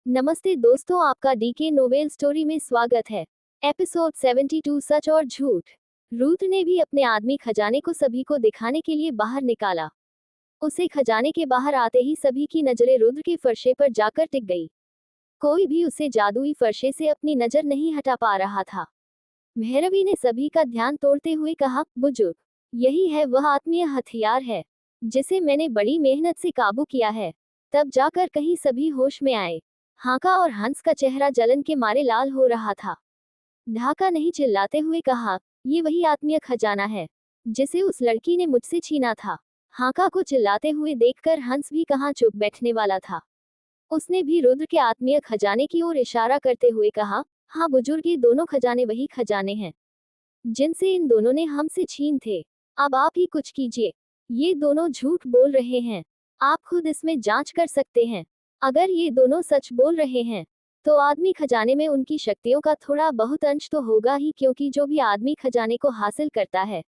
नमस्ते दोस्तों, आपका डीके नोवेल स्टोरी में स्वागत है। एपिसोड 72 सच और झूठ। रूथ ने भी अपने आदमी खजाने को सभी को दिखाने के लिए बाहर निकाला। उसे खजाने के बाहर आते ही सभी की नजरें रुद्र के फर्शे पर जाकर टिक गई। कोई भी उसे जादुई फर्शे से अपनी नजर नहीं हटा पा रहा था। भैरवी ने सभी का ध्यान तोड़ते हुए कहा, बुजुर्ग, यही है वह आत्मीय हथियार है जिसे मैंने बड़ी मेहनत से काबू किया है। तब जाकर कहीं सभी होश में आए। हाका और हंस का चेहरा जलन के मारे लाल हो रहा था। ढाका नहीं चिल्लाते हुए कहा, ये वही आत्मीय खजाना है जिसे उस लड़की ने मुझसे छीना था। हाका को चिल्लाते हुए देखकर हंस भी कहाँ चुप बैठने वाला था। उसने भी रुद्र के आत्मीय खजाने की ओर इशारा करते हुए कहा, हाँ बुजुर्ग, ये दोनों खजाने वही खजाने हैं जिनसे इन दोनों ने हमसे छीन थे। अब आप ही कुछ कीजिए। ये दोनों झूठ बोल रहे हैं। आप खुद इसमें जांच कर सकते हैं। अगर ये दोनों सच बोल रहे हैं तो आदमी खजाने में उनकी शक्तियों का थोड़ा बहुत अंश तो होगा ही, क्योंकि जो भी आदमी खजाने को हासिल करता है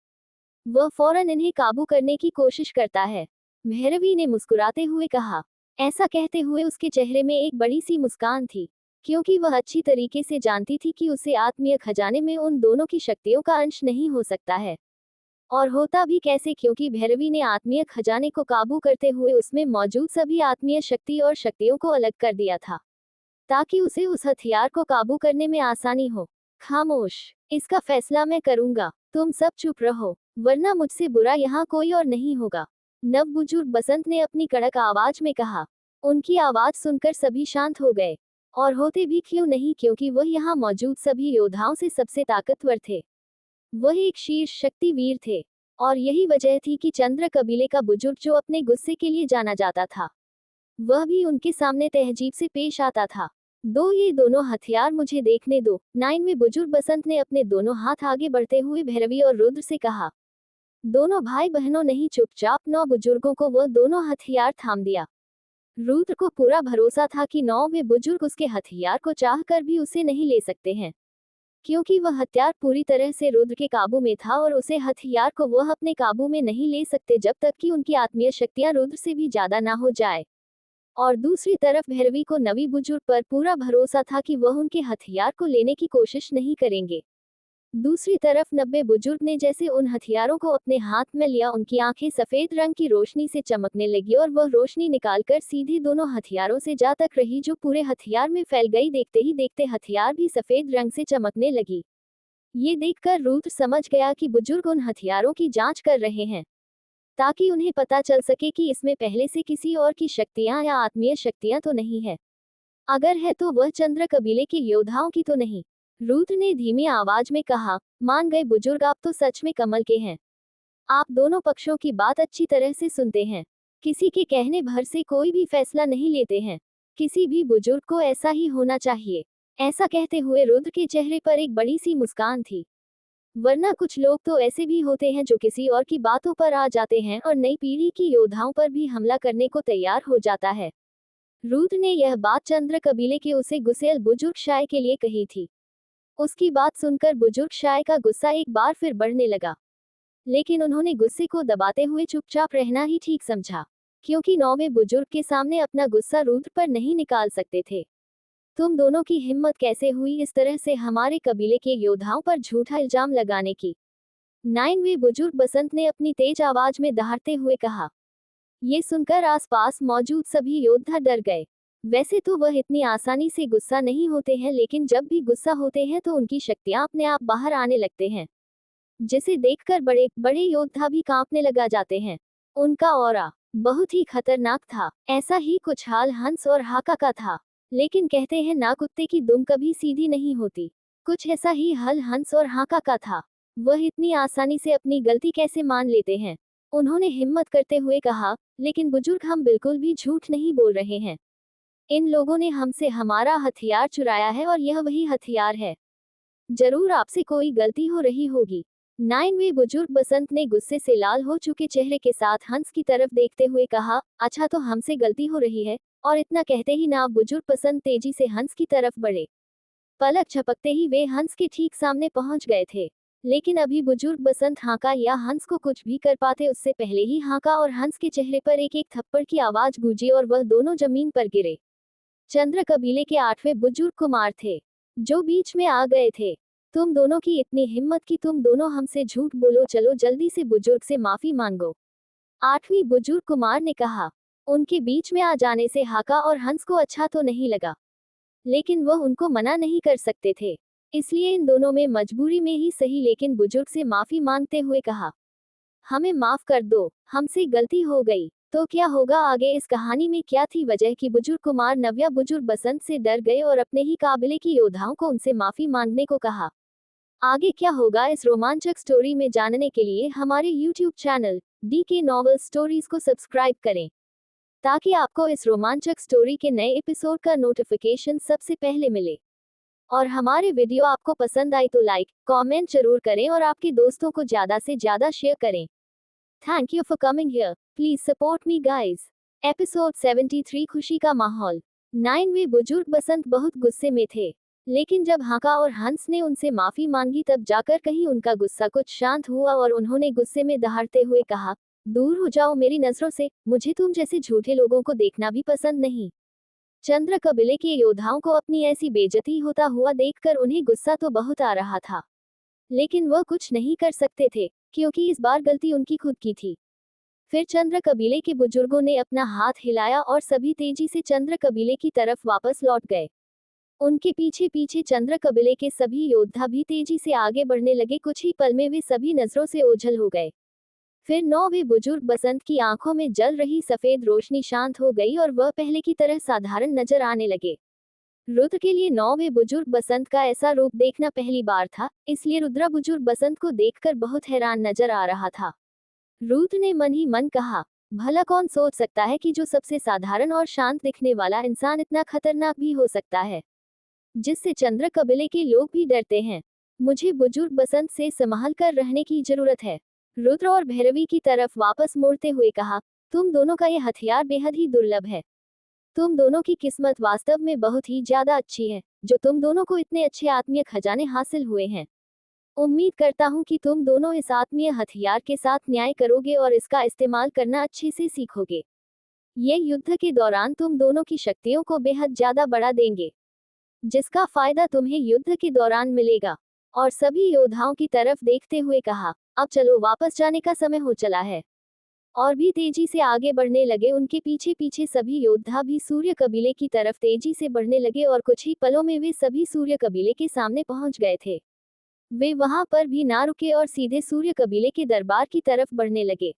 वह फौरन इन्हें काबू करने की कोशिश करता है। भैरवी ने मुस्कुराते हुए कहा। ऐसा कहते हुए उसके चेहरे में एक बड़ी सी मुस्कान थी, क्योंकि वह अच्छी तरीके से जानती थी कि उसे आत्मीय खजाने में उन दोनों की शक्तियों का अंश नहीं हो सकता है। और होता भी कैसे, क्योंकि भैरवी ने आत्मीय खजाने को काबू करते हुए उसमें मौजूद सभी आत्मीय शक्ति और शक्तियों को अलग कर दिया था, ताकि उसे उस हथियार को काबू करने में आसानी हो। खामोश, इसका फैसला मैं करूंगा। तुम सब चुप रहो, वरना मुझसे बुरा यहाँ कोई और नहीं होगा। नव बुजुर्ग बसंत ने अपनी कड़क आवाज में कहा। उनकी आवाज सुनकर सभी शांत हो गए। और होते भी क्यों नहीं, क्योंकि वह यहाँ मौजूद सभी योद्धाओं से सबसे ताकतवर थे। वह एक शीर्ष शक्तिवीर थे। और यही वजह थी कि चंद्र कबीले का बुजुर्ग, जो अपने गुस्से के लिए जाना जाता था, वह भी उनके सामने तहजीब से पेश आता था। ये दोनों हथियार मुझे देखने दो। 9 में बुजुर्ग बसंत ने अपने दोनों हाथ आगे बढ़ते हुए भैरवी और रुद्र से कहा। दोनों भाई बहनों ने ही चुपचाप 9 बुजुर्गों को वह दोनों हथियार थाम दिया। रुद्र को पूरा भरोसा था कि 9वें बुजुर्ग उसके हथियार को चाह कर भी उसे नहीं ले सकते हैं, क्योंकि वह हथियार पूरी तरह से रुद्र के काबू में था और उसे हथियार को वह अपने काबू में नहीं ले सकते जब तक कि उनकी आत्मीय शक्तियां रुद्र से भी ज्यादा ना हो जाए। और दूसरी तरफ भैरवी को नवी बुजुर्ग पर पूरा भरोसा था कि वह उनके हथियार को लेने की कोशिश नहीं करेंगे। दूसरी तरफ 90 बुजुर्ग ने जैसे उन हथियारों को अपने हाथ में लिया, उनकी आंखें सफेद रंग की रोशनी से चमकने लगी और वह रोशनी निकालकर सीधे दोनों हथियारों से जा तक रही, जो पूरे हथियार में फैल गई। देखते ही देखते हथियार भी सफेद रंग से चमकने लगी। ये देखकर रुद्र समझ गया कि बुजुर्ग उन हथियारों की जांच कर रहे हैं, ताकि उन्हें पता चल सके कि इसमें पहले से किसी और की शक्तियां या आत्मीय शक्तियां तो नहीं है। अगर है तो वह चंद्र कबीले के योद्धाओं की तो नहीं। रुद्र ने धीमी आवाज में कहा, मान गए बुजुर्ग, आप तो सच में कमल के हैं। आप दोनों पक्षों की बात अच्छी तरह से सुनते हैं। किसी के कहने भर से कोई भी फैसला नहीं लेते हैं। किसी भी बुजुर्ग को ऐसा ही होना चाहिए। ऐसा कहते हुए रुद्र के चेहरे पर एक बड़ी सी मुस्कान थी। वरना कुछ लोग तो ऐसे भी होते हैं जो किसी और की बातों पर आ जाते हैं और नई पीढ़ी की योद्धाओं पर भी हमला करने को तैयार हो जाता है। रुद्र ने यह बात चंद्र कबीले के उसे गुस्सेल बुजुर्ग शाय के लिए कही थी। उसकी बात सुनकर बुजुर्ग शाय का गुस्सा एक बार फिर बढ़ने लगा, लेकिन उन्होंने गुस्से को दबाते हुए चुपचाप रहना ही ठीक समझा, क्योंकि 9वें बुजुर्ग के सामने अपना गुस्सा रुद्र पर नहीं निकाल सकते थे। तुम दोनों की हिम्मत कैसे हुई इस तरह से हमारे कबीले के योद्धाओं पर झूठा इल्जाम लगाने की? 9वें बुजुर्ग बसंत ने अपनी तेज आवाज में दहाड़ते हुए कहा। ये सुनकर आसपास मौजूद सभी योद्धा डर गए। वैसे तो वह इतनी आसानी से गुस्सा नहीं होते हैं, लेकिन जब भी गुस्सा होते हैं तो उनकी शक्तियां अपने आप बाहर आने लगते हैं, जिसे देखकर बड़े बड़े योद्धा भी कांपने लगा जाते हैं। उनका ऑरा बहुत ही खतरनाक था। ऐसा ही कुछ हाल हंस और हाका का था। लेकिन कहते हैं ना, कुत्ते की दुम कभी सीधी नहीं होती। कुछ ऐसा ही हाल हंस और हाका का था। वह इतनी आसानी से अपनी गलती कैसे मान लेते हैं? उन्होंने हिम्मत करते हुए कहा, लेकिन बुजुर्ग, हम बिल्कुल भी झूठ नहीं बोल रहे हैं। इन लोगों ने हमसे हमारा हथियार चुराया है और यह वही हथियार है। जरूर आपसे कोई गलती हो रही होगी। 9वें बुजुर्ग बसंत ने गुस्से से लाल हो चुके चेहरे के साथ हंस की तरफ देखते हुए कहा, अच्छा तो हमसे गलती हो रही है? और इतना कहते ही नाव बुजुर्ग बसंत तेजी से हंस की तरफ बढ़े। पलक झपकते ही वे हंस के ठीक सामने पहुंच गए थे। लेकिन अभी बुजुर्ग बसंत हाका या हंस को कुछ भी कर पाते उससे पहले ही हाका और हंस के चेहरे पर एक एक थप्पड़ की आवाज गूंजी और वह दोनों जमीन पर गिरे। चंद्र कबीले के 8वें बुजुर्ग कुमार थे, जो बीच में आ गए थे। तुम दोनों की इतनी हिम्मत कि तुम दोनों हमसे झूठ बोलो, चलो जल्दी से बुजुर्ग से माफी मांगो। 8वीं बुजुर्ग कुमार ने कहा। उनके बीच में आ जाने से हाका और हंस को अच्छा तो नहीं लगा, लेकिन वह उनको मना नहीं कर सकते थे। इसलिए इन दोनों में मजबूरी में ही सही, लेकिन बुजुर्ग से माफी मांगते हुए कहा, हमें माफ कर दो, हमसे गलती हो गई। तो क्या होगा आगे इस कहानी में क्या थी वजह कि बुजुर्ग कुमार नव्या बुजुर्ग बसंत से डर गए और अपने ही काबिले की योद्धाओं को उनसे माफी मांगने को कहा। आगे क्या होगा इस रोमांचक स्टोरी में जानने के लिए हमारे YouTube channel DK novel stories को सब्सक्राइब करें, ताकि आपको इस रोमांचक स्टोरी के नए एपिसोड का नोटिफिकेशन सबसे पहले मिले। और हमारे वीडियो आपको पसंद आई तो लाइक कमेंट जरूर करें और आपके दोस्तों को ज्यादा से ज्यादा शेयर करें। Thank you for coming here, please support me guys. Episode 73 खुशी का माहौल। 9वें बुजुर्ग बसंत बहुत गुस्से में थे, लेकिन जब हाका और हंस ने उनसे माफी मांगी तब जाकर कहीं उनका गुस्सा कुछ शांत हुआ और उन्होंने गुस्से में दहाड़ते हुए कहा, दूर हो जाओ मेरी नजरों से, मुझे तुम जैसे झूठे लोगों को देखना भी पसंद नहीं। चंद्र कबीले के योद्धाओं को अपनी ऐसी बेइज्जती होता हुआ देखकर उन्हें गुस्सा तो बहुत आ रहा था, लेकिन वह कुछ नहीं कर सकते थे, क्योंकि इस बार गलती उनकी खुद की थी। फिर चंद्र कबीले के बुजुर्गों ने अपना हाथ हिलाया और सभी तेजी से चंद्र कबीले की तरफ वापस लौट गए। उनके पीछे पीछे चंद्र कबीले के सभी योद्धा भी तेजी से आगे बढ़ने लगे। कुछ ही पल में वे सभी नजरों से ओझल हो गए। फिर 9वें बुजुर्ग बसंत की आंखों में जल रही सफेद रोशनी शांत हो गई और वह पहले की तरह साधारण नजर आने लगे। रुद्र के लिए 9वें बुजुर्ग बसंत का ऐसा रूप देखना पहली बार था, इसलिए रुद्रा बुजुर्ग बसंत को देखकर बहुत हैरान नजर आ रहा था। रुद्र ने मन ही मन कहा, भला कौन सोच सकता है कि जो सबसे साधारण और शांत दिखने वाला इंसान इतना खतरनाक भी हो सकता है, जिससे चंद्र कबीले के लोग भी डरते हैं। मुझे बुजुर्ग बसंत से संभाल कर रहने की जरूरत है। रुद्र और भैरवी की तरफ वापस मुड़ते हुए कहा, तुम दोनों का ये हथियार बेहद ही दुर्लभ है। तुम दोनों की किस्मत वास्तव में बहुत ही ज्यादा अच्छी है, जो तुम दोनों को इतने अच्छे आत्मीय खजाने हासिल हुए हैं। उम्मीद करता हूँ कि तुम दोनों इस आत्मीय हथियार के साथ न्याय करोगे और इसका इस्तेमाल करना अच्छे से सीखोगे। ये युद्ध के दौरान तुम दोनों की शक्तियों को बेहद ज्यादा बढ़ा देंगे, जिसका फायदा तुम्हें युद्ध के दौरान मिलेगा। और सभी योद्धाओं की तरफ देखते हुए कहा, अब चलो वापस जाने का समय हो चला है। और भी तेजी से आगे बढ़ने लगे। उनके पीछे पीछे सभी योद्धा भी सूर्य कबीले की तरफ तेजी से बढ़ने लगे और कुछ ही पलों में वे सभी सूर्य कबीले के सामने पहुंच गए थे। वे वहां पर भी ना रुके और सीधे सूर्य कबीले के दरबार की तरफ बढ़ने लगे,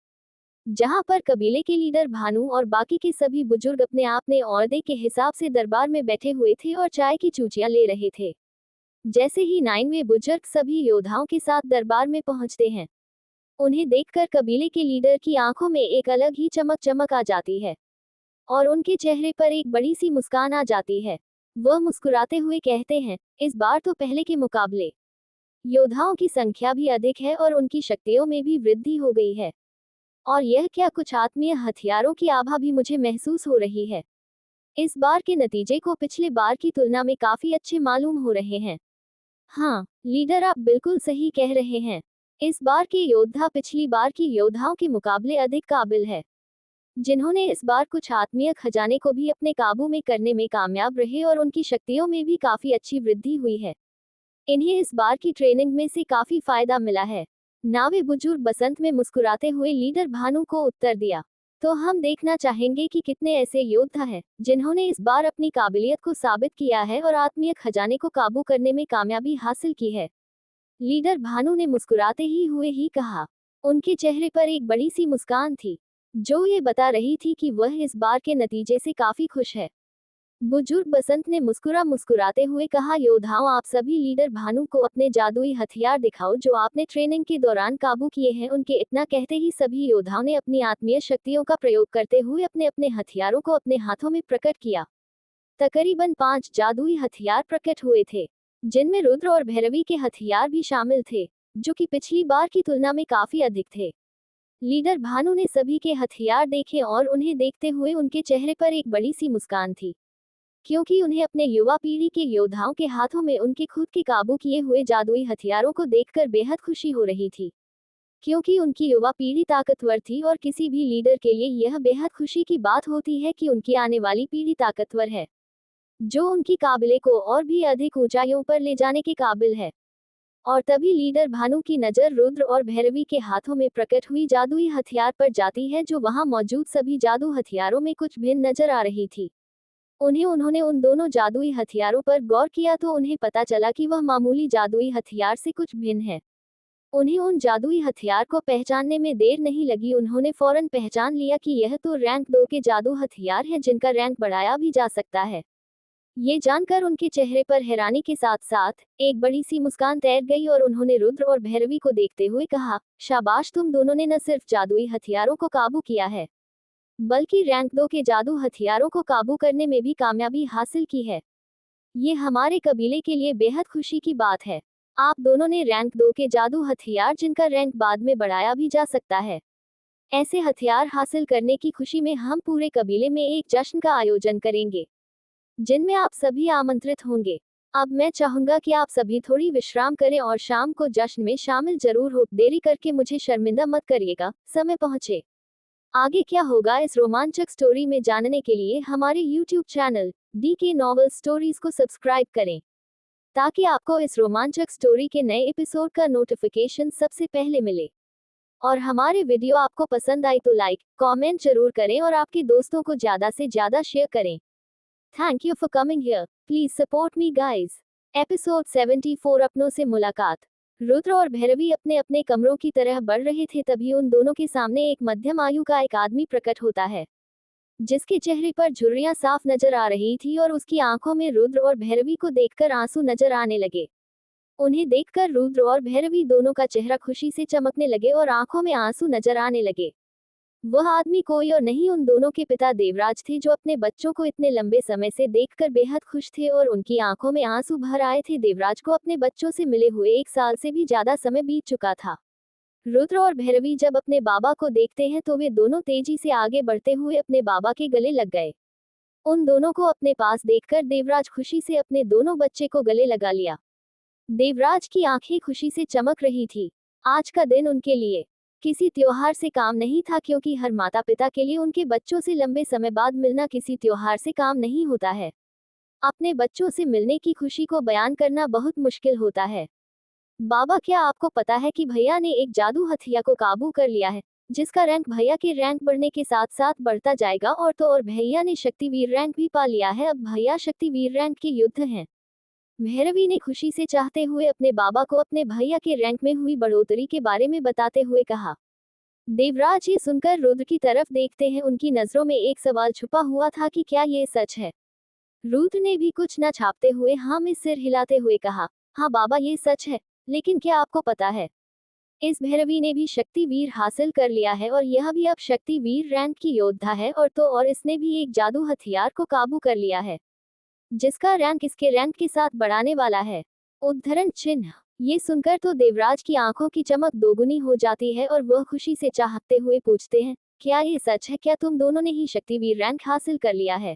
जहां पर कबीले के लीडर भानु और बाकी के सभी बुजुर्ग अपने आपने ओहदे के हिसाब से दरबार में बैठे हुए थे और चाय की चूचियां ले रहे थे। जैसे ही 9वें बुजुर्ग सभी योद्धाओं के साथ दरबार में पहुंचते हैं, उन्हें देखकर कबीले के लीडर की आंखों में एक अलग ही चमक आ जाती है और उनके चेहरे पर एक बड़ी सी मुस्कान आ जाती है। वह मुस्कुराते हुए कहते हैं, इस बार तो पहले के मुकाबले योद्धाओं की संख्या भी अधिक है और उनकी शक्तियों में भी वृद्धि हो गई है। और यह क्या, कुछ आत्मीय हथियारों की आभा भी मुझे महसूस हो रही है। इस बार के नतीजे को पिछले बार की तुलना में काफी अच्छे मालूम हो रहे हैं। हाँ लीडर, आप बिल्कुल सही कह रहे हैं। इस बार के योद्धा पिछली बार की योद्धाओं के मुकाबले अधिक काबिल है, जिन्होंने इस बार कुछ आत्मीय खजाने को भी अपने काबू में करने में कामयाब रहे और उनकी शक्तियों में भी काफी अच्छी वृद्धि हुई है। इन्हें इस बार की ट्रेनिंग में से काफी फायदा मिला है। नावे बुजुर्ग बसंत में मुस्कुराते हुए लीडर भानु को उत्तर दिया, तो हम देखना चाहेंगे कि कितने ऐसे योद्धा हैं जिन्होंने इस बार अपनी काबिलियत को साबित किया है और आत्मीय खजाने को काबू करने में कामयाबी हासिल की है। लीडर भानु ने मुस्कुराते ही हुए ही कहा। उनके चेहरे पर एक बड़ी सी मुस्कान थी, जो ये बता रही थी कि वह इस बार के नतीजे से काफी खुश है। बुजुर्ग बसंत ने मुस्कुराते हुए कहा, योद्धाओं, आप सभी लीडर भानु को अपने जादुई हथियार दिखाओ जो आपने ट्रेनिंग के दौरान काबू किए हैं। उनके इतना कहते ही सभी योद्धाओं ने अपनी आत्मीय शक्तियों का प्रयोग करते हुए अपने अपने हथियारों को अपने हाथों में प्रकट किया। तकरीबन 5 जादुई हथियार प्रकट हुए थे, जिनमें रुद्र और भैरवी के हथियार भी शामिल थे, जो कि पिछली बार की तुलना में काफी अधिक थे। लीडर भानु ने सभी के हथियार देखे और उन्हें देखते हुए उनके चेहरे पर एक बड़ी सी मुस्कान थी, क्योंकि उन्हें अपने युवा पीढ़ी के योद्धाओं के हाथों में उनके खुद के काबू किए हुए जादुई हथियारों को देखकर बेहद खुशी हो रही थी, क्योंकि उनकी युवा पीढ़ी ताकतवर थी और किसी भी लीडर के लिए यह बेहद खुशी की बात होती है कि उनकी आने वाली पीढ़ी ताकतवर है। जो उनकी काबिले को और भी अधिक ऊंचाइयों पर ले जाने के काबिल है। और तभी लीडर भानु की नजर रुद्र और भैरवी के हाथों में प्रकट हुई जादुई हथियार पर जाती है, जो वहां मौजूद सभी जादू हथियारों में कुछ भिन्न नजर आ रही थी। उन्होंने उन दोनों जादुई हथियारों पर गौर किया तो उन्हें पता चला कि वह मामूली जादुई हथियार से कुछ भिन्न है। उन्हें उन जादुई हथियार को पहचानने में देर नहीं लगी। उन्होंने फौरन पहचान लिया कि यह तो रैंक 2 के जादू हथियार है, जिनका रैंक बढ़ाया भी जा सकता है। ये जानकर उनके चेहरे पर हैरानी के साथ साथ एक बड़ी सी मुस्कान तैर गई और उन्होंने रुद्र और भैरवी को देखते हुए कहा, शाबाश, तुम दोनों ने न सिर्फ जादुई हथियारों को काबू किया है, बल्कि रैंक 2 के जादू हथियारों को काबू करने में भी कामयाबी हासिल की है। ये हमारे कबीले के लिए बेहद खुशी की बात है। आप दोनों ने रैंक 2 के जादू हथियार, जिनका रैंक बाद में बढ़ाया भी जा सकता है, ऐसे हथियार हासिल करने की खुशी में हम पूरे कबीले में एक जश्न का आयोजन करेंगे, जिनमें आप सभी आमंत्रित होंगे। अब मैं चाहूंगा कि आप सभी थोड़ी विश्राम करें और शाम को जश्न में शामिल जरूर हो। देरी करके मुझे शर्मिंदा मत करिएगा, समय पहुंचे। आगे क्या होगा इस रोमांचक स्टोरी में जानने के लिए हमारे YouTube channel DK novel stories को सब्सक्राइब करें, ताकि आपको इस रोमांचक स्टोरी के नए एपिसोड का नोटिफिकेशन सबसे पहले मिले। और हमारे वीडियो आपको पसंद आई तो लाइक, कमेंट जरूर करें और आपके दोस्तों को ज्यादा से ज्यादा शेयर करें। Thank you for coming here, please support me guys. Episode 74 अपनों से मुलाकात। रुद्र और भैरवी अपने अपने कमरों की तरह बढ़ रहे थे, तभी उन दोनों के सामने एक मध्यम आयु का एक आदमी प्रकट होता है, जिसके चेहरे पर झुर्रियां साफ नजर आ रही थी और उसकी आंखों में रुद्र और भैरवी को देखकर आंसू नजर आने लगे। उन्हें देखकर रुद्र और भैरवी दोनों का चेहरा खुशी से चमकने लगे और आंखों में आंसू नजर आने लगे। वह आदमी कोई और नहीं उन दोनों के पिता देवराज थे, जो अपने बच्चों को इतने लंबे समय से देखकर बेहद खुश थे और उनकी आंखों में आंसू भर आए थे। देवराज को अपने बच्चों से मिले हुए 1 साल से भी ज्यादा समय बीत चुका था। रुद्र और भैरवी जब अपने बाबा को देखते हैं तो वे दोनों तेजी से आगे बढ़ते हुए अपने बाबा के गले लग गए। उन दोनों को अपने पास देखकर देवराज खुशी से अपने दोनों बच्चे को गले लगा लिया। देवराज की आंखें खुशी से चमक रही थी। आज का दिन उनके लिए किसी त्योहार से काम नहीं था, क्योंकि हर माता पिता के लिए उनके बच्चों से लंबे समय बाद मिलना किसी त्योहार से काम नहीं होता है। अपने बच्चों से मिलने की खुशी को बयान करना बहुत मुश्किल होता है। बाबा, क्या आपको पता है कि भैया ने एक जादू हथियार को काबू कर लिया है, जिसका रैंक भैया के रैंक बढ़ने के साथ साथ बढ़ता जाएगा। और भैया ने शक्तिवीर रैंक भी पा लिया है। अब भैया शक्तिवीर रैंक के युद्ध हैं। भैरवी ने खुशी से चाहते हुए अपने बाबा को अपने भैया के रैंक में हुई बढ़ोतरी के बारे में बताते हुए कहा। देवराज ये सुनकर रुद्र की तरफ देखते हैं। उनकी नजरों में एक सवाल छुपा हुआ था कि क्या ये सच है। रुद्र ने भी कुछ न छापते हुए हाँ में सिर हिलाते हुए कहा, हाँ बाबा, ये सच है। लेकिन क्या आपको पता है, इस भैरवी ने भी शक्तिवीर हासिल कर लिया है और यह भी अब शक्तिवीर रैंक की योद्धा है। और इसने भी एक जादू हथियार को काबू कर लिया है, जिसका रैंक इसके रैंक के साथ बढ़ाने वाला है। उद्धरण चिन्ह। ये सुनकर तो देवराज की आंखों की चमक दोगुनी हो जाती है और वह खुशी से चाहते हुए पूछते हैं, क्या ये सच है? क्या तुम दोनों ने ही शक्तिवीर रैंक हासिल कर लिया है?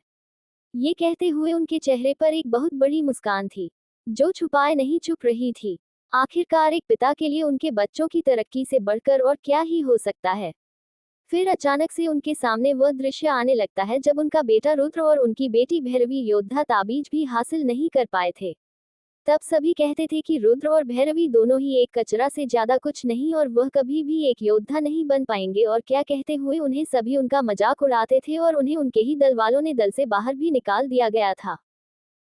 ये कहते हुए उनके चेहरे पर एक बहुत बड़ी मुस्कान थी, जो छुपाए नहीं छुप रही थी। आखिरकार एक पिता के लिए उनके बच्चों की तरक्की से बढ़कर और क्या ही हो सकता है। फिर अचानक से उनके सामने वह दृश्य आने लगता है जब उनका बेटा रुद्र और उनकी बेटी भैरवी योद्धा ताबीज भी हासिल नहीं कर पाए थे। तब सभी कहते थे कि रुद्र और भैरवी दोनों ही एक कचरा से ज्यादा कुछ नहीं और वह कभी भी एक योद्धा नहीं बन पाएंगे। और क्या कहते हुए उन्हें सभी उनका मजाक उड़ाते थे और उन्हें उनके ही दल वालों ने दल से बाहर भी निकाल दिया गया था।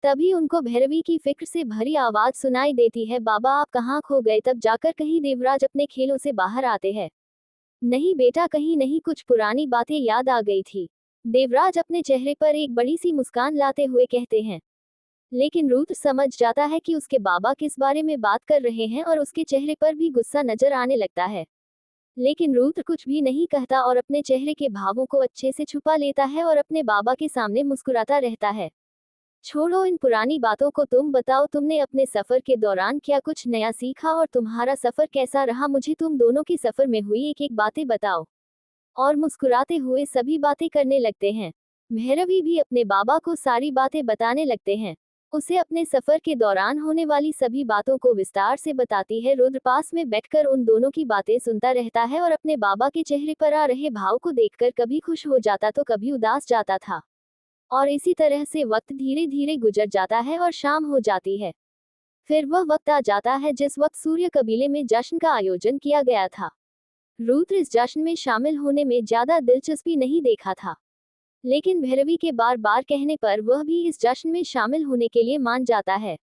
तभी उनको भैरवी की फिक्र से भरी आवाज सुनाई देती है, बाबा आप कहाँ खो गए? तब जाकर कहीं देवराज अपने खेलों से बाहर आते हैं। नहीं बेटा, कहीं नहीं, कुछ पुरानी बातें याद आ गई थी। देवराज अपने चेहरे पर एक बड़ी सी मुस्कान लाते हुए कहते हैं। लेकिन रुद्र समझ जाता है कि उसके बाबा किस बारे में बात कर रहे हैं और उसके चेहरे पर भी गुस्सा नजर आने लगता है। लेकिन रुद्र कुछ भी नहीं कहता और अपने चेहरे के भावों को अच्छे से छुपा लेता है और अपने बाबा के सामने मुस्कुराता रहता है। छोड़ो इन पुरानी बातों को, तुम बताओ तुमने अपने सफर के दौरान क्या कुछ नया सीखा और तुम्हारा सफर कैसा रहा? मुझे तुम दोनों के सफर में हुई एक एक बातें बताओ। और मुस्कुराते हुए सभी बातें करने लगते हैं। भैरवी भी अपने बाबा को सारी बातें बताने लगते हैं। उसे अपने सफर के दौरान होने वाली सभी बातों को विस्तार से बताती है। रुद्र पास में बैठकर उन दोनों की बातें सुनता रहता है और अपने बाबा के चेहरे पर आ रहे भाव को देखकर कभी खुश हो जाता तो कभी उदास जाता था। और इसी तरह से वक्त धीरे धीरे गुजर जाता है और शाम हो जाती है। फिर वह वक्त आ जाता है जिस वक्त सूर्य कबीले में जश्न का आयोजन किया गया था। रुद्र इस जश्न में शामिल होने में ज्यादा दिलचस्पी नहीं देखा था, लेकिन भैरवी के बार बार कहने पर वह भी इस जश्न में शामिल होने के लिए मान जाता है।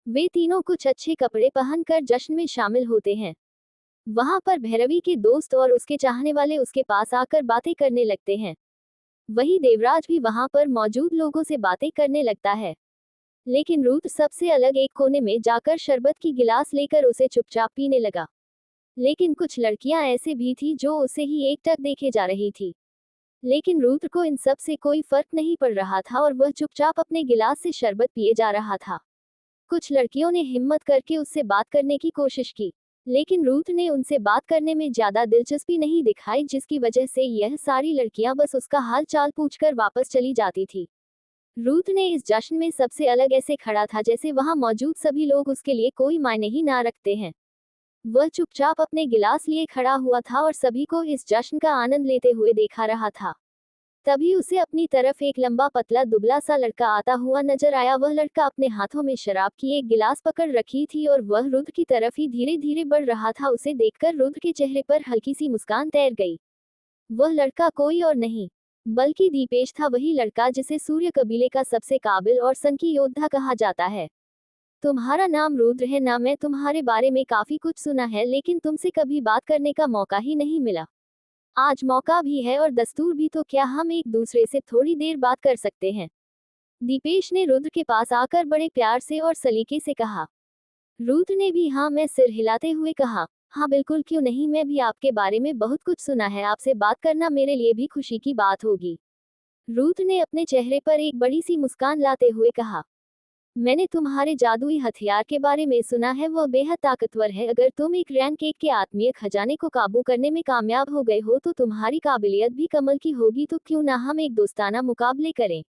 वे तीनों कुछ अच्छे कपड़े पहनकर जश्न में शामिल होते हैं। वहां पर भैरवी के दोस्त और उसके चाहने वाले उसके पास आकर बातें करने लगते हैं। वही देवराज भी वहां पर मौजूद लोगों से बातें करने लगता है। लेकिन रुद्र सबसे अलग एक कोने में जाकर शरबत की गिलास लेकर उसे चुपचाप पीने लगा। लेकिन कुछ लड़कियां ऐसे भी थी जो उसे ही एकटक देखे जा रही थी। लेकिन रुद्र को इन सब से कोई फर्क नहीं पड़ रहा था और वह चुपचाप अपने गिलास से शरबत पिए जा रहा था। कुछ लड़कियों ने हिम्मत करके उससे बात करने की कोशिश की, लेकिन रुद्र ने उनसे बात करने में ज्यादा दिलचस्पी नहीं दिखाई, जिसकी वजह से यह सारी लड़कियां बस उसका हाल चाल पूछकर वापस चली जाती थी। रुद्र ने इस जश्न में सबसे अलग ऐसे खड़ा था जैसे वहां मौजूद सभी लोग उसके लिए कोई मायने ही ना रखते हैं। वह चुपचाप अपने गिलास लिए खड़ा हुआ था और सभी को इस जश्न का आनंद लेते हुए देखा रहा था। तभी उसे अपनी तरफ एक लंबा पतला दुबला सा लड़का आता हुआ नजर आया। वह लड़का अपने हाथों में शराब की एक गिलास पकड़ रखी थी और वह रुद्र की तरफ ही धीरे धीरे बढ़ रहा था। उसे देखकर रुद्र के चेहरे पर हल्की सी मुस्कान तैर गई। वह लड़का कोई और नहीं बल्कि दीपेश था, वही लड़का जिसे सूर्य कबीले का सबसे काबिल और सनकी योद्धा कहा जाता है। तुम्हारा नाम रुद्र है ना? मैं तुम्हारे बारे में काफी कुछ सुना है, लेकिन तुमसे कभी बात करने का मौका ही नहीं मिला। आज मौका भी है और दस्तूर भी, तो क्या हम एक दूसरे से थोड़ी देर बात कर सकते हैं? दीपेश ने रुद्र के पास आकर बड़े प्यार से और सलीके से कहा। रुद्र ने भी हाँ में सिर हिलाते हुए कहा, हाँ बिल्कुल, क्यों नहीं, मैं भी आपके बारे में बहुत कुछ सुना है। आपसे बात करना मेरे लिए भी खुशी की बात होगी। रुद्र ने अपने चेहरे पर एक बड़ी सी मुस्कान लाते हुए कहा, मैंने तुम्हारे जादुई हथियार के बारे में सुना है, वह बेहद ताकतवर है। अगर तुम एक रैंक 1 के आत्मीय खजाने को काबू करने में कामयाब हो गए हो तो तुम्हारी काबिलियत भी कमाल की होगी। तो क्यों ना हम एक दोस्ताना मुकाबले करें?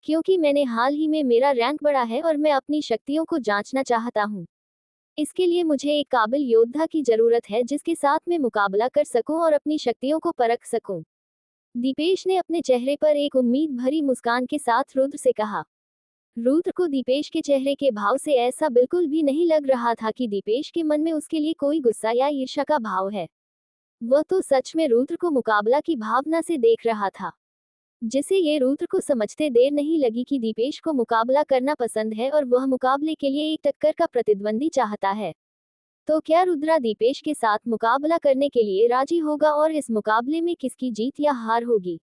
क्योंकि मैंने हाल ही में मेरा रैंक बढ़ा है और मैं अपनी शक्तियों को जांचना चाहता हूँ। इसके लिए मुझे एक काबिल योद्धा की जरूरत है जिसके साथ मैं मुकाबला कर सकूं और अपनी शक्तियों को परख सकूं। दीपेश ने अपने चेहरे पर एक उम्मीद भरी मुस्कान के साथ रुद्र से कहा। रुद्र को दीपेश के चेहरे के भाव से ऐसा बिल्कुल भी नहीं लग रहा था कि दीपेश के मन में उसके लिए कोई गुस्सा या ईर्ष्या का भाव है। वह तो सच में रुद्र को मुकाबला की भावना से देख रहा था, जिसे ये रुद्र को समझते देर नहीं लगी कि दीपेश को मुकाबला करना पसंद है और वह मुकाबले के लिए एक टक्कर का प्रतिद्वंदी चाहता है। तो क्या रुद्रा दीपेश के साथ मुकाबला करने के लिए राजी होगा और इस मुकाबले में किसकी जीत या हार होगी?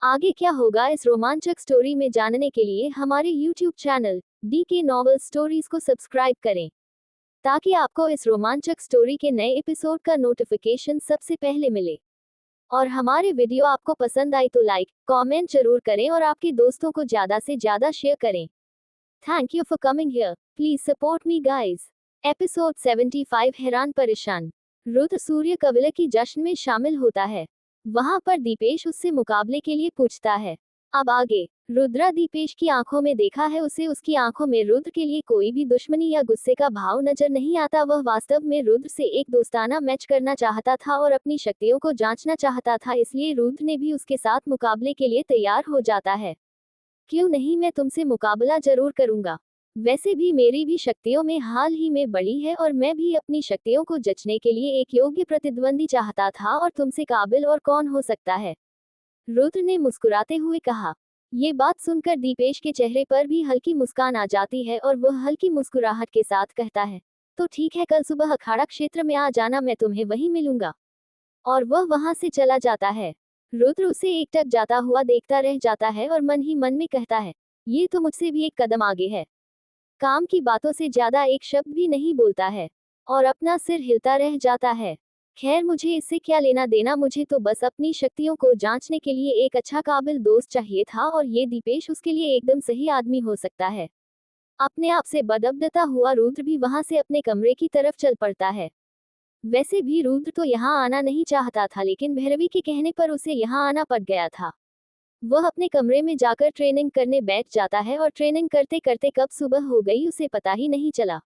आगे क्या होगा इस रोमांचक स्टोरी में जानने के लिए हमारे YouTube channel DK novel stories को सब्सक्राइब करें, ताकि आपको इस रोमांचक स्टोरी के नए एपिसोड का नोटिफिकेशन सबसे पहले मिले। और हमारे वीडियो आपको पसंद आई तो लाइक कमेंट जरूर करें और आपके दोस्तों को ज्यादा से ज्यादा शेयर करें। Thank you for coming here, please support me guys. Episode 75 हैरान परेशान। रुद्र सूर्य कबीले की जश्न में शामिल होता है। वहां पर दीपेश उससे मुकाबले के लिए पूछता है। अब आगे रुद्रा दीपेश की आंखों में देखा है, उसे उसकी आंखों में रुद्र के लिए कोई भी दुश्मनी या गुस्से का भाव नजर नहीं आता। वह वास्तव में रुद्र से एक दोस्ताना मैच करना चाहता था और अपनी शक्तियों को जांचना चाहता था, इसलिए रुद्र ने भी उसके साथ मुकाबले के लिए तैयार हो जाता है। क्यों नहीं, मैं तुमसे मुकाबला जरूर करूंगा। वैसे भी मेरी भी शक्तियों में हाल ही में बढ़ी है और मैं भी अपनी शक्तियों को जचने के लिए एक योग्य प्रतिद्वंदी चाहता था, और तुमसे काबिल और कौन हो सकता है? रुद्र ने मुस्कुराते हुए कहा। ये बात सुनकर दीपेश के चेहरे पर भी हल्की मुस्कान आ जाती है और वह हल्की मुस्कुराहट के साथ कहता है, तो ठीक है, कल सुबह अखाड़ा क्षेत्र में आ जाना, मैं तुम्हें वहीं मिलूंगा। और वह वहां से चला जाता है। रुद्र उसे एकटक जाता हुआ देखता रह जाता है और मन ही मन में कहता है, ये तो मुझसे भी एक कदम आगे है। काम की बातों से ज्यादा एक शब्द भी नहीं बोलता है और अपना सिर हिलता रह जाता है। खैर, मुझे इससे क्या लेना देना, मुझे तो बस अपनी शक्तियों को जांचने के लिए एक अच्छा काबिल दोस्त चाहिए था और ये दीपेश उसके लिए एकदम सही आदमी हो सकता है। अपने आप से बदबदता हुआ रुद्र भी वहां से अपने कमरे की तरफ चल पड़ता है। वैसे भी रुद्र तो यहाँ आना नहीं चाहता था, लेकिन भैरवी के कहने पर उसे यहाँ आना पड़ गया था। वह अपने कमरे में जाकर ट्रेनिंग करने बैठ जाता है और ट्रेनिंग करते करते कब सुबह हो गई उसे पता ही नहीं चला।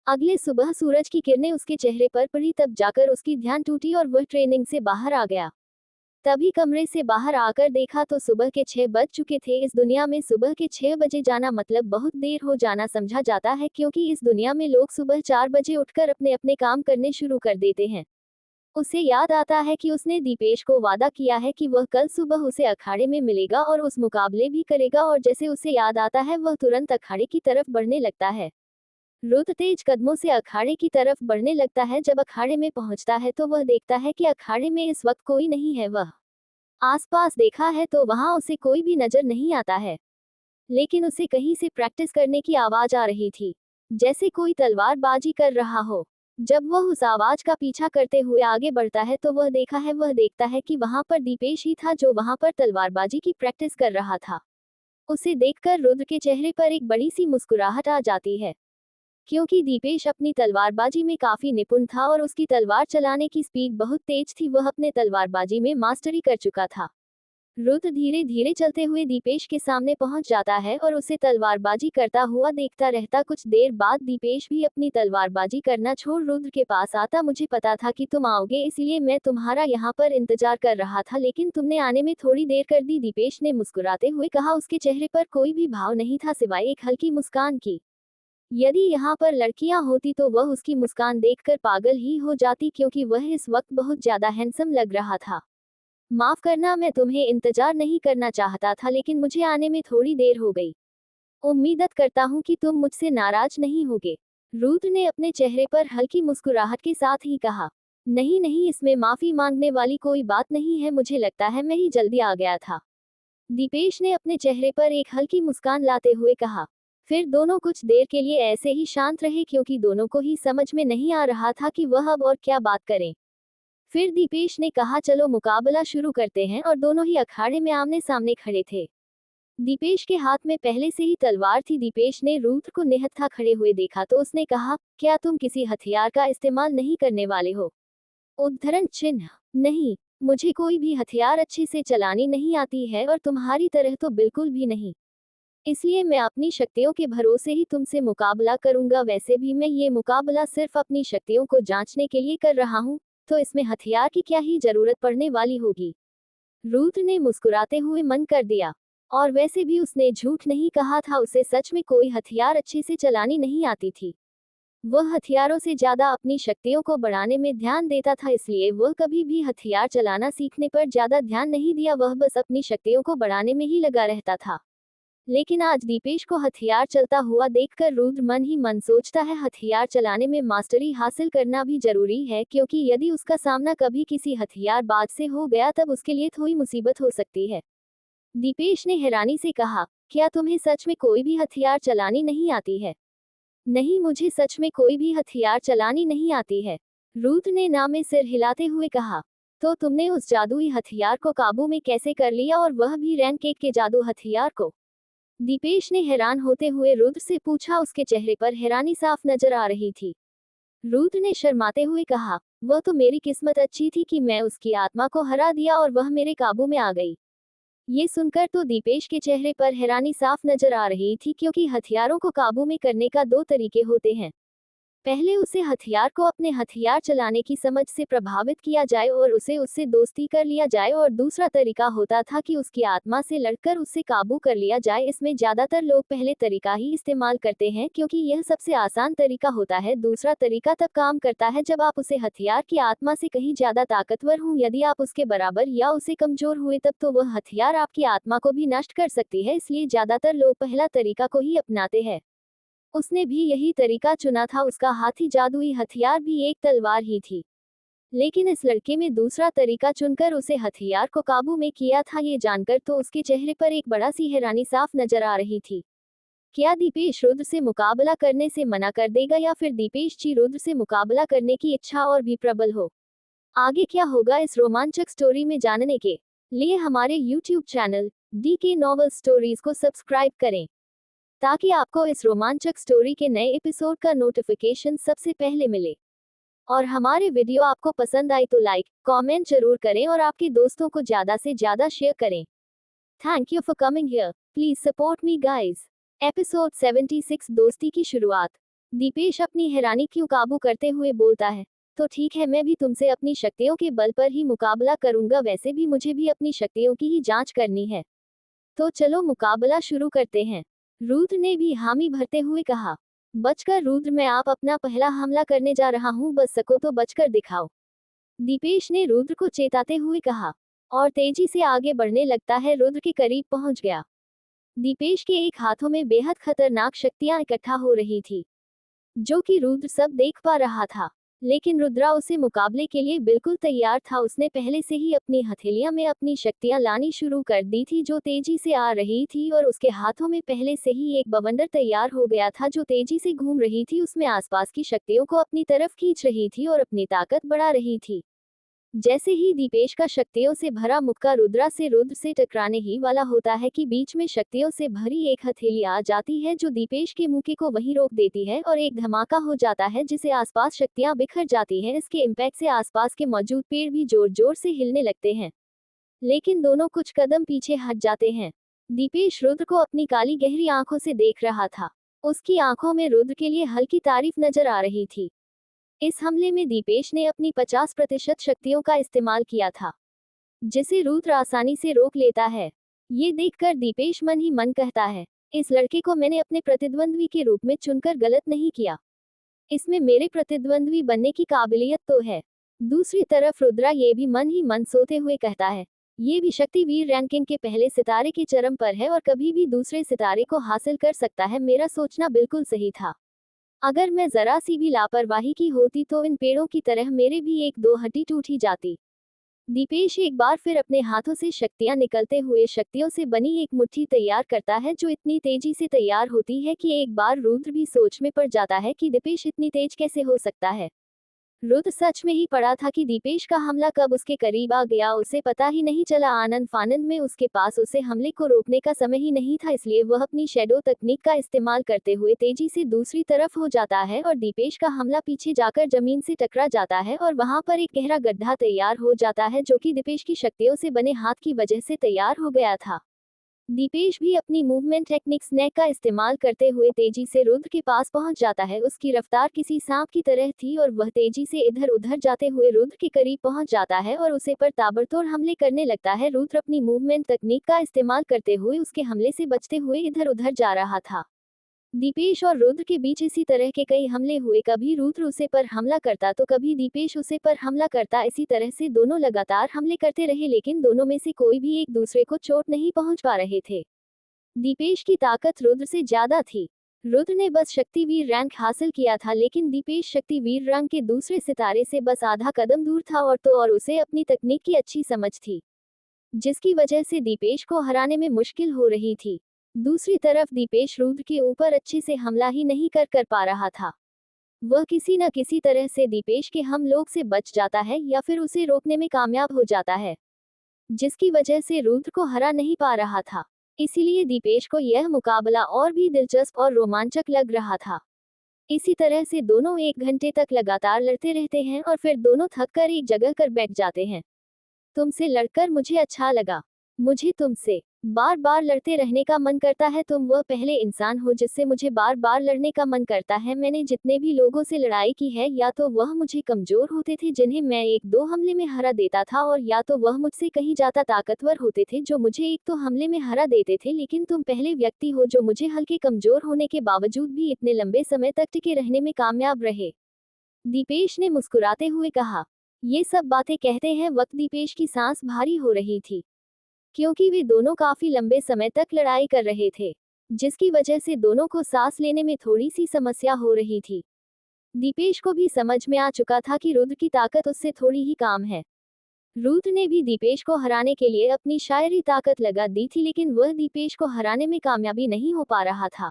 अगले सुबह सूरज की किरणें उसके चेहरे पर पड़ी, तब जाकर उसकी ध्यान टूटी और वह ट्रेनिंग से बाहर आ गया। तभी कमरे से बाहर आकर देखा तो सुबह के 6 बज चुके थे। इस दुनिया में सुबह के 6 बजे जाना मतलब बहुत देर हो जाना समझा जाता है, क्योंकि इस दुनिया में लोग सुबह 4 बजे उठकर अपने अपने काम करने शुरू कर देते हैं। उसे याद आता है कि उसने दीपेश को वादा किया है कि वह कल सुबह उसे अखाड़े में मिलेगा और उस मुकाबले भी करेगा, और जैसे उसे याद आता है वह तुरंत अखाड़े की तरफ बढ़ने लगता है। रुद्र तेज कदमों से अखाड़े की तरफ बढ़ने लगता है। जब अखाड़े में पहुंचता है तो वह देखता है कि अखाड़े में इस वक्त कोई नहीं है। वह आसपास देखा है तो वहां उसे कोई भी नजर नहीं आता है, लेकिन उसे कहीं से प्रैक्टिस करने की आवाज आ रही थी, जैसे कोई तलवारबाजी कर रहा हो। जब वह उस आवाज का पीछा करते हुए आगे बढ़ता है तो वह देखता है कि वहां पर दीपेश ही था, जो वहां पर तलवारबाजी की प्रैक्टिस कर रहा था। उसे देखकर रुद्र के चेहरे पर एक बड़ी सी मुस्कुराहट आ जाती है, क्योंकि दीपेश अपनी तलवारबाजी में काफी निपुण था और उसकी तलवार चलाने की स्पीड बहुत तेज थी। वह अपने तलवारबाजी में मास्टरी कर चुका था। रुद्र धीरे धीरे चलते हुए दीपेश के सामने पहुंच जाता है और उसे तलवारबाजी करता हुआ देखता रहता। कुछ देर बाद दीपेश भी अपनी तलवारबाजी करना छोड़ रुद्र के पास आता। मुझे पता था कि तुम आओगे, इसलिए मैं तुम्हारा यहाँ पर इंतजार कर रहा था, लेकिन तुमने आने में थोड़ी देर कर दी, दीपेश ने मुस्कुराते हुए कहा। उसके चेहरे पर कोई भी भाव नहीं था सिवाय एक हल्की मुस्कान की। यदि यहाँ पर लड़कियां होती तो वह उसकी मुस्कान देखकर पागल ही हो जाती, क्योंकि वह इस वक्त बहुत ज्यादा हैंडसम लग रहा था। माफ करना, मैं तुम्हें इंतजार नहीं करना चाहता था, लेकिन मुझे आने में थोड़ी देर हो गई। उम्मीद करता हूँ कि तुम मुझसे नाराज नहीं होगे। रुद्र ने अपने चेहरे पर हल्की मुस्कुराहट के साथ ही कहा। नहीं नहीं, इसमें माफी मांगने वाली कोई बात नहीं है, मुझे लगता है मैं ही जल्दी आ गया था, दीपेश ने अपने चेहरे पर एक हल्की मुस्कान लाते हुए कहा। फिर दोनों कुछ देर के लिए ऐसे ही शांत रहे, क्योंकि दोनों को ही समझ में नहीं आ रहा था कि वह अब और क्या बात करें। फिर दीपेश ने कहा, चलो मुकाबला शुरू करते हैं, और दोनों ही अखाड़े में आमने सामने खड़े थे। दीपेश के हाथ में पहले से ही तलवार थी। दीपेश ने रुद्र को निहत्था खड़े हुए देखा तो उसने कहा, क्या तुम किसी हथियार का इस्तेमाल नहीं करने वाले हो? उद्धरण चिन्ह। नहीं, मुझे कोई भी हथियार अच्छे से चलानी नहीं आती है, और तुम्हारी तरह तो बिल्कुल भी नहीं। इसलिए मैं अपनी शक्तियों के भरोसे ही तुमसे मुकाबला करूंगा। वैसे भी मैं ये मुकाबला सिर्फ अपनी शक्तियों को जांचने के लिए कर रहा हूँ, तो इसमें हथियार की क्या ही जरूरत पड़ने वाली होगी। रुद्र ने मुस्कुराते हुए मन कर दिया। और वैसे भी उसने झूठ नहीं कहा था, उसे सच में कोई हथियार अच्छे से चलानी नहीं आती थी। वह हथियारों से ज्यादा अपनी शक्तियों को बढ़ाने में ध्यान देता था, इसलिए वह कभी भी हथियार चलाना सीखने पर ज्यादा ध्यान नहीं दिया। वह बस अपनी शक्तियों को बढ़ाने में ही लगा रहता था। लेकिन आज दीपेश को हथियार चलता हुआ देखकर रुद्र मन ही मन सोचता है, हथियार चलाने में मास्टरी हासिल करना भी जरूरी है, क्योंकि यदि उसका सामना कभी किसी हथियारबाज से हो गया तब उसके लिए थोड़ी मुसीबत हो सकती है। दीपेश ने हैरानी से कहा, क्या तुम्हें सच में कोई भी हथियार चलानी नहीं आती है? नहीं, मुझे सच में कोई भी हथियार चलानी नहीं आती है, रुद्र ने ना में सिर हिलाते हुए कहा। तो तुमने उस जादुई हथियार को काबू में कैसे कर लिया, और वह भी रैंक 1 के जादू हथियार को? दीपेश ने हैरान होते हुए रुद्र से पूछा। उसके चेहरे पर हैरानी साफ नजर आ रही थी। रुद्र ने शर्माते हुए कहा, वह तो मेरी किस्मत अच्छी थी कि मैं उसकी आत्मा को हरा दिया और वह मेरे काबू में आ गई। ये सुनकर तो दीपेश के चेहरे पर हैरानी साफ नजर आ रही थी, क्योंकि हथियारों को काबू में करने का दो तरीके होते हैं। पहले उसे हथियार को अपने हथियार चलाने की समझ से प्रभावित किया जाए और उसे उससे दोस्ती कर लिया जाए, और दूसरा तरीका होता था कि उसकी आत्मा से लड़कर उससे काबू कर लिया जाए। इसमें ज्यादातर लोग पहले तरीका ही इस्तेमाल करते हैं, क्योंकि यह सबसे आसान तरीका होता है। दूसरा तरीका तब काम करता है जब आप उसे हथियार की आत्मा से कहीं ज्यादा ताकतवर हों। यदि आप उसके बराबर या उसे कमजोर हुए तब तो वह हथियार आपकी आत्मा को भी नष्ट कर सकती है, इसलिए ज्यादातर लोग पहला तरीका को ही अपनाते हैं। उसने भी यही तरीका चुना था। उसका हाथी जादुई हथियार भी एक तलवार ही थी, लेकिन इस लड़के में दूसरा तरीका चुनकर उसे हथियार को काबू में किया था। ये जानकर तो उसके चेहरे पर एक बड़ा सी हैरानी साफ नजर आ रही थी। क्या दीपेश रुद्र से मुकाबला करने से मना कर देगा, या फिर दीपेश जी रुद्र से मुकाबला करने की इच्छा और भी प्रबल हो? आगे क्या होगा इस रोमांचक स्टोरी में जानने के लिए हमारे YouTube channel DK novel stories को सब्सक्राइब करें, ताकि आपको इस रोमांचक स्टोरी के नए एपिसोड का नोटिफिकेशन सबसे पहले मिले। और हमारे वीडियो आपको पसंद आई तो लाइक कमेंट जरूर करें और आपके दोस्तों को ज्यादा से ज्यादा शेयर करें। Thank you for coming here, please support me guys. Episode 76, दोस्ती की शुरुआत। दीपेश अपनी हैरानी क्यों काबू करते हुए बोलता है, तो ठीक है, मैं भी तुमसे अपनी शक्तियों के बल पर ही मुकाबला करूंगा, वैसे भी मुझे भी अपनी शक्तियों की ही जांच करनी है। तो चलो मुकाबला शुरू करते हैं। रुद्र ने भी हामी भरते हुए कहा। बचकर रुद्र, मैं आप अपना पहला हमला करने जा रहा हूँ, बच सको तो बचकर दिखाओ। दीपेश ने रुद्र को चेताते हुए कहा और तेजी से आगे बढ़ने लगता है। रुद्र के करीब पहुंच गया। दीपेश के एक हाथों में बेहद खतरनाक शक्तियां इकट्ठा हो रही थी, जो कि रुद्र सब देख पा रहा था। लेकिन रुद्रा उसे मुकाबले के लिए बिल्कुल तैयार था। उसने पहले से ही अपनी हथेलियां में अपनी शक्तियां लानी शुरू कर दी थी, जो तेजी से आ रही थी, और उसके हाथों में पहले से ही एक बवंडर तैयार हो गया था, जो तेजी से घूम रही थी। उसमें आसपास की शक्तियों को अपनी तरफ खींच रही थी और अपनी ताकत बढ़ा रही थी। जैसे ही दीपेश का शक्तियों से भरा मुक्का रुद्र से टकराने ही वाला होता है कि बीच में शक्तियों से भरी एक हथेली आ जाती है, जो दीपेश के मुक्के को वहीं रोक देती है और एक धमाका हो जाता है, जिसे आसपास शक्तियां बिखर जाती हैं। इसके इम्पैक्ट से आसपास के मौजूद पेड़ भी जोर जोर से हिलने लगते हैं। लेकिन दोनों कुछ कदम पीछे हट जाते हैं। दीपेश रुद्र को अपनी काली गहरी आंखों से देख रहा था। उसकी आंखों में रुद्र के लिए हल्की तारीफ नजर आ रही थी। इस हमले में दीपेश ने अपनी 50% शक्तियों का इस्तेमाल किया था, जिसे रुद्र आसानी से रोक लेता है। ये देखकर दीपेश मन ही मन कहता है, इस लड़के को मैंने अपने प्रतिद्वंद्वी के रूप में चुनकर गलत नहीं किया। इसमें मेरे प्रतिद्वंद्वी बनने की काबिलियत तो है। दूसरी तरफ रुद्रा ये भी मन ही मन सोते हुए कहता है, ये भी शक्तिवीर रैंकिंग के पहले सितारे के चरम पर है और कभी भी दूसरे सितारे को हासिल कर सकता है। मेरा सोचना बिल्कुल सही था। अगर मैं जरा सी भी लापरवाही की होती तो इन पेड़ों की तरह मेरे भी एक दो हड्डी टूट ही जाती। दीपेश एक बार फिर अपने हाथों से शक्तियां निकलते हुए शक्तियों से बनी एक मुट्ठी तैयार करता है, जो इतनी तेजी से तैयार होती है कि एक बार रुद्र भी सोच में पड़ जाता है कि दीपेश इतनी तेज कैसे हो सकता है। रुद्र सच में ही पड़ा था कि दीपेश का हमला कब उसके करीब आ गया, उसे पता ही नहीं चला। आनंद फानंद में उसके पास उसे हमले को रोकने का समय ही नहीं था, इसलिए वह अपनी शैडो तकनीक का इस्तेमाल करते हुए तेजी से दूसरी तरफ हो जाता है और दीपेश का हमला पीछे जाकर जमीन से टकरा जाता है और वहां पर एक गहरा गड्ढा तैयार हो जाता है, जो कि दीपेश की शक्तियों से बने हाथ की वजह से तैयार हो गया था। दीपेश भी अपनी मूवमेंट टेक्निक स्नैक का इस्तेमाल करते हुए तेजी से रुद्र के पास पहुंच जाता है। उसकी रफ्तार किसी सांप की तरह थी और वह तेजी से इधर उधर जाते हुए रुद्र के करीब पहुंच जाता है और उसे पर ताबड़तोड़ हमले करने लगता है। रुद्र अपनी मूवमेंट तकनीक का इस्तेमाल करते हुए उसके हमले से बचते हुए इधर उधर जा रहा था। दीपेश और रुद्र के बीच इसी तरह के कई हमले हुए। कभी रुद्र उसे पर हमला करता तो कभी दीपेश उसे पर हमला करता। इसी तरह से दोनों लगातार हमले करते रहे, लेकिन दोनों में से कोई भी एक दूसरे को चोट नहीं पहुंच पा रहे थे। दीपेश की ताकत रुद्र से ज्यादा थी। रुद्र ने बस शक्तिवीर रैंक हासिल किया था, लेकिन दीपेश शक्तिवीर रैंक के दूसरे सितारे से बस आधा कदम दूर था और उसे अपनी तकनीक की अच्छी समझ थी, जिसकी वजह से दीपेश को हराने में मुश्किल हो रही थी। दूसरी तरफ दीपेश रुद्र के ऊपर अच्छे से हमला ही नहीं कर पा रहा था। वह किसी न किसी तरह से दीपेश के हमलों से बच जाता है या फिर उसे रोकने में कामयाब हो जाता है, जिसकी वजह से रुद्र को हरा नहीं पा रहा था। इसीलिए दीपेश को यह मुकाबला और भी दिलचस्प और रोमांचक लग रहा था। इसी तरह से दोनों 1 घंटे तक लगातार लड़ते रहते हैं और फिर दोनों थक कर एक जगह कर बैठ जाते हैं। तुमसे लड़कर मुझे अच्छा लगा। मुझे तुमसे बार बार लड़ते रहने का मन करता है। तुम वह पहले इंसान हो जिससे मुझे बार बार लड़ने का मन करता है। मैंने जितने भी लोगों से लड़ाई की है, या तो वह मुझे कमजोर होते थे जिन्हें मैं 1-2 हमले में हरा देता था, और या तो वह मुझसे कहीं ज्यादा ताकतवर होते थे जो मुझे 1-2 हमले में हरा देते थे। लेकिन तुम पहले व्यक्ति हो जो मुझे हल्के कमजोर होने के बावजूद भी इतने लंबे समय तक टिके रहने में कामयाब रहे। दीपेश ने मुस्कुराते हुए कहा। ये सब बातें कहते हैं वक्त दीपेश की सांस भारी हो रही थी, क्योंकि वे दोनों काफी लंबे समय तक लड़ाई कर रहे थे, जिसकी वजह से दोनों को सांस लेने में थोड़ी सी समस्या हो रही थी। दीपेश को भी समझ में आ चुका था कि रुद्र की ताकत उससे थोड़ी ही कम है। रुद्र ने भी दीपेश को हराने के लिए अपनी शायरी ताकत लगा दी थी, लेकिन वह दीपेश को हराने में कामयाबी नहीं हो पा रहा था।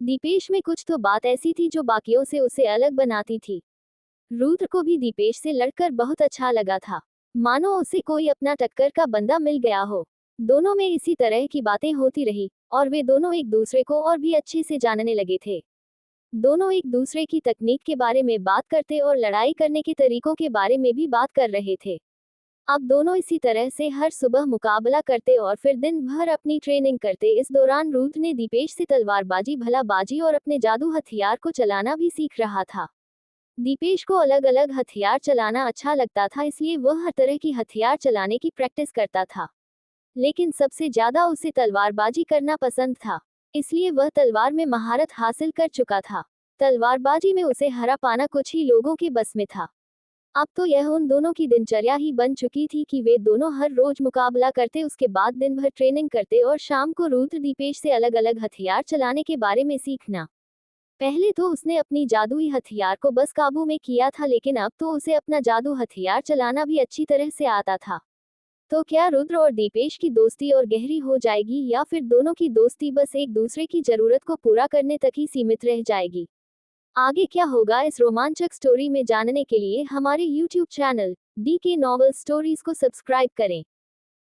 दीपेश में कुछ तो बात ऐसी थी जो बाकियों से उसे अलग बनाती थी। रुद्र को भी दीपेश से लड़कर बहुत अच्छा लगा था, मानो उसे कोई अपना टक्कर का बंदा मिल गया हो। दोनों में इसी तरह की बातें होती रही और वे दोनों एक दूसरे को और भी अच्छे से जानने लगे थे। दोनों एक दूसरे की तकनीक के बारे में बात करते और लड़ाई करने के तरीकों के बारे में भी बात कर रहे थे। अब दोनों इसी तरह से हर सुबह मुकाबला करते और फिर दिन भर अपनी ट्रेनिंग करते। इस दौरान रुद्र ने दीपेश से तलवारबाजी, भलाबाजी और अपने जादू हथियार को चलाना भी सीख रहा था। दीपेश को अलग अलग हथियार चलाना अच्छा लगता था, इसलिए वह हर तरह की हथियार चलाने की प्रैक्टिस करता था। लेकिन सबसे ज्यादा उसे तलवारबाजी करना पसंद था, इसलिए वह तलवार में महारत हासिल कर चुका था। तलवारबाजी में उसे हरा पाना कुछ ही लोगों के बस में था। अब तो यह उन दोनों की दिनचर्या ही बन चुकी थी कि वे दोनों हर रोज मुकाबला करते, उसके बाद दिन भर ट्रेनिंग करते और शाम को रुद्र दीपेश से अलग अलग हथियार चलाने के बारे में सीखना। पहले तो उसने अपनी जादुई हथियार को बस काबू में किया था, लेकिन अब तो उसे अपना जादू हथियार चलाना भी अच्छी तरह से आता था। तो क्या रुद्र और दीपेश की दोस्ती और गहरी हो जाएगी, या फिर दोनों की दोस्ती बस एक दूसरे की जरूरत को पूरा करने तक ही सीमित रह जाएगी? आगे क्या होगा इस रोमांचक स्टोरी में जानने के लिए हमारे YouTube channel DK novel stories को सब्सक्राइब करें,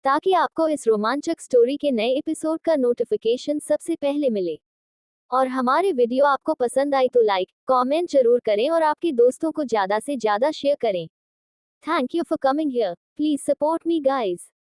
ताकि आपको इस रोमांचक स्टोरी के नए एपिसोड का नोटिफिकेशन सबसे पहले मिले। और हमारे वीडियो आपको पसंद आई तो लाइक, कमेंट जरूर करें और आपके दोस्तों को ज्यादा से ज्यादा शेयर करें। Thank you for coming here. Please support me guys.